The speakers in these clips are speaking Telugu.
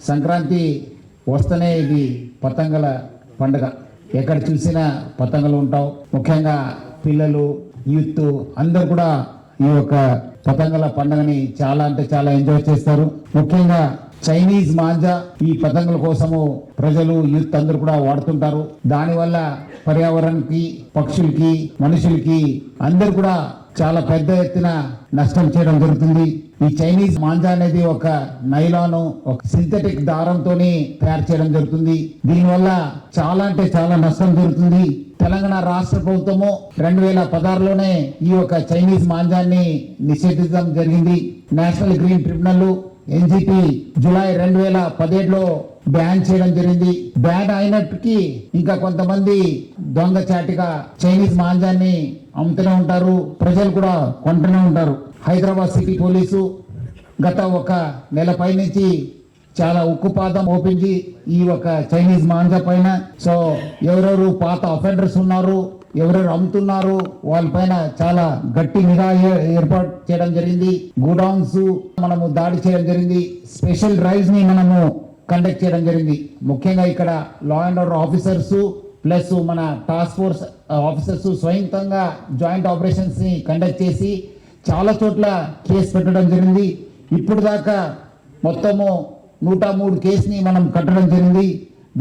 సంక్రాంతి వస్తేనే ఇది పతంగుల పండుగ. ఎక్కడ చూసినా పతంగులు ఉంటావు. ముఖ్యంగా పిల్లలు, యూత్ అందరు కూడా ఈ యొక్క పతంగుల పండుగని చాలా అంటే చాలా ఎంజాయ్ చేస్తారు. ముఖ్యంగా చైనీస్ మాంజా ఈ పతంగుల కోసము ప్రజలు, యూత్ అందరూ కూడా వాడుతుంటారు. దానివల్ల పర్యావరణానికి, పక్షులకి, మనుషులకి అందరు కూడా చాలా పెద్ద ఎత్తున నష్టం చేయడం జరుగుతుంది. ఈ చైనీస్ మాంజా అనేది ఒక నైలాను, ఒక సింథటిక్ దారంతోనే తయారు చేయడం జరుగుతుంది. దీనివల్ల చాలా అంటే చాలా నష్టం జరుగుతుంది. తెలంగాణ రాష్ట్ర ప్రభుత్వము 2016లోనే ఈ యొక్క చైనీస్ మాంజాన్ని నిషేధించడం జరిగింది. National green tribunal NGT July 2017లో బ్యాన్ చేయడం జరిగింది. బ్యాన్ అయినప్పటికీ ఇంకా కొంతమంది దొంగచాటిగా చైనీస్ మాంజాన్ని అమ్ముతూనే ఉంటారు, ప్రజలు కూడా కొంటూనే ఉంటారు. హైదరాబాద్ సిటీ పోలీసు గత ఒక నెల పై నుంచి చాలా ఉక్కుపాదం ఓపించి ఈ ఒక చైనీస్ మాంజా పైన సో ఎవరెవరు పాత అఫెండర్స్ ఉన్నారు, ఎవరెవరు అమ్ముతున్నారు వాళ్ళపైన చాలా గట్టి నిఘా ఏర్పాటు చేయడం జరిగింది. గోడౌన్స్ మనము దాడి చేయడం జరిగింది. స్పెషల్ డ్రైవ్స్ ని మనము కండక్ట్ చేయడం జరిగింది. ముఖ్యంగా ఇక్కడ law and order officers plus మన టాస్క్ ఫోర్స్ ఆఫీసర్స్ స్వయంతంగా జాయింట్ ఆపరేషన్స్ ని కండక్ట్ చేసి చాలా చోట్ల కేసు పెట్టడం జరిగింది. ఇప్పుడు దాకా మొత్తము 103 కేసుని మనం కట్టడం జరిగింది.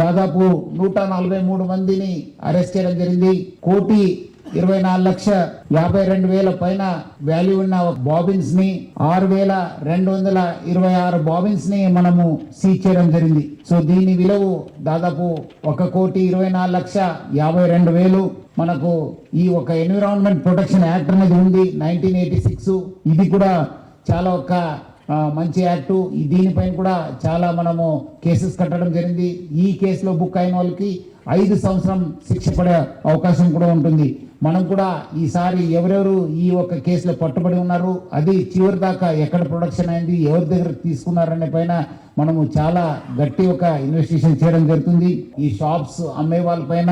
దాదాపు 143 మందిని అరెస్ట్ చేయడం జరిగింది. 1,24,52,000 పైన వాల్యూ ఉన్న బాబిన్స్ ని 6,226 బాబిన్స్ ని మనము సీజ్ చేయడం జరిగింది. సో దీని విలువ దాదాపు 1,24,52,000. మనకు ఈ ఒక ఎన్విరాన్మెంట్ ప్రొటెక్షన్ యాక్ట్ అనేది ఉంది 1986. ఇది కూడా చాలా ఒక మంచి యాక్టు. దీనిపైన కూడా చాలా మనము కేసెస్ కట్టడం జరిగింది. ఈ కేసులో బుక్ అయిన వాళ్ళకి 5 సంవత్సరం శిక్ష పడే అవకాశం కూడా ఉంటుంది. మనం కూడా ఈసారి ఎవరెవరు ఈ ఒక కేసులో పట్టుబడి ఉన్నారు, అది చివరి దాకా ఎక్కడ ప్రొడక్షన్ అయింది, ఎవరి దగ్గర తీసుకున్నారనే పైన మనము చాలా గట్టి ఒక ఇన్వెస్టిగేషన్ చేయడం జరుగుతుంది. ఈ షాప్స్ అమ్మే వాళ్ళ పైన,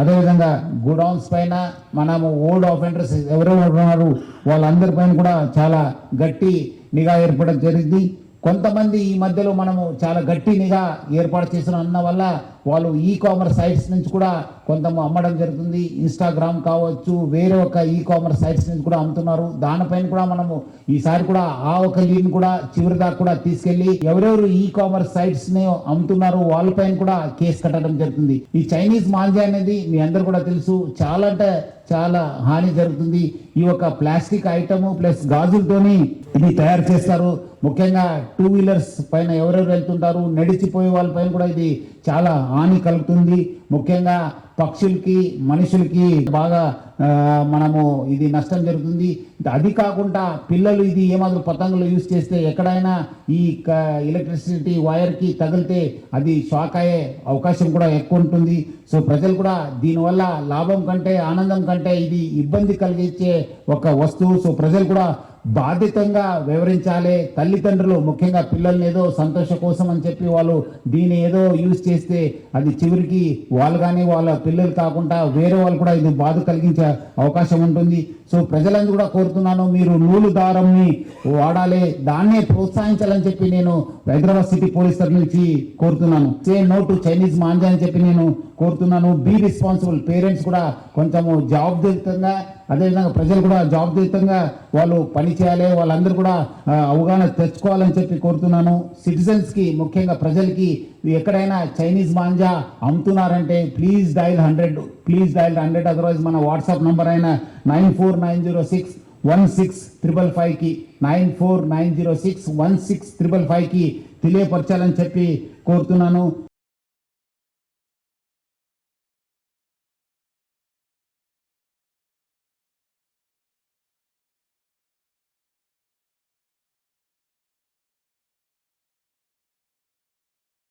అదేవిధంగా గోడౌన్స్ పైన మనము ఓల్డ్ ఆఫెండర్స్ ఎవరెవరు ఉన్నారు వాళ్ళందరి పైన కూడా చాలా గట్టి నిఘా ఏర్పడడం జరిగింది. కొంతమంది ఈ మధ్యలో మనము చాలా గట్టి నిఘా ఏర్పాటు చేసిన అన్న వల్ల వాళ్ళు ఈ కామర్స్ సైట్స్ నుంచి కూడా కొంత అమ్మడం జరుగుతుంది. ఇన్స్టాగ్రామ్ కావచ్చు, వేరే ఒక ఈ కామర్స్ సైట్స్ నుంచి కూడా అమ్ముతున్నారు. దానిపైన కూడా మనము ఈసారి కూడా ఆ ఒక లీడ్ కూడా చివరి దాకా కూడా తీసుకెళ్లి ఎవరెవరు ఈ కామర్స్ సైట్స్ ని అమ్ముతున్నారు వాళ్ళపైన కూడా కేసు కట్టడం జరుగుతుంది. ఈ చైనీస్ మాంజా అనేది మీ అందరు కూడా తెలుసు, చాలా అంటే చాలా హాని జరుగుతుంది. ఈ ఒక ప్లాస్టిక్ ఐటమ్ ప్లస్ గాజులతోని ఇది తయారు చేస్తారు. ముఖ్యంగా 2 వీలర్స్ పైన ఎవరెవరు వెళ్తుంటారు, నడిచిపోయే వాళ్ళ పైన కూడా ఇది చాలా హాని కలుగుతుంది. ముఖ్యంగా పక్షులకి, మనుషులకి బాగా మనము ఇది నష్టం జరుగుతుంది. అది కాకుండా పిల్లలు ఇది ఏమాత్రం పతంగులు యూజ్ చేస్తే ఎక్కడైనా ఈ ఎలక్ట్రిసిటీ వైర్కి తగిలితే అది షాక్ అయ్యే అవకాశం కూడా ఎక్కువ ఉంటుంది. సో ప్రజలు కూడా దీనివల్ల లాభం కంటే ఆనందం కంటే ఇది ఇబ్బంది కలిగించే ఒక వస్తువు. సో ప్రజలు కూడా బాధ్యతంగా వివరించాలి. తల్లిదండ్రులు ముఖ్యంగా పిల్లల్ని ఏదో సంతోషం కోసం అని చెప్పి వాళ్ళు దీన్ని ఏదో యూజ్ చేస్తే అది చివరికి వాళ్ళు కానీ వాళ్ళ పిల్లలు కాకుండా వేరే వాళ్ళు కూడా ఇది బాధ కలిగించే అవకాశం ఉంటుంది. సో ప్రజలందరూ కూడా కోరుతున్నాను, మీరు నూలు దారంని వాడాలి, దాన్నే ప్రోత్సహించాలని చెప్పి నేను హైదరాబాద్ సిటీ పోలీస్ తరఫు నుంచి కోరుతున్నాను. Say no to Chinese manja అని చెప్పి నేను కోరుతున్నాను. Be responsible. పేరెంట్స్ కూడా కొంచెము జవాబుదారీతంగా, అదేవిధంగా ప్రజలు కూడా జవాబుదారీతంగా వాళ్ళు పని చేయాలి. వాళ్ళందరూ కూడా అవగాహన తెచ్చుకోవాలని చెప్పి కోరుతున్నాను. సిటిజన్స్ కి, ముఖ్యంగా ప్రజలకి ఎక్కడైనా చైనీస్ మాంజా అమ్ముతున్నారంటే please dial 100, please dial 100. Otherwise మన వాట్సాప్ నంబర్ అయిన 9490616555కి 9490616555కి తెలియపరచాలని చెప్పి కోరుతున్నాను.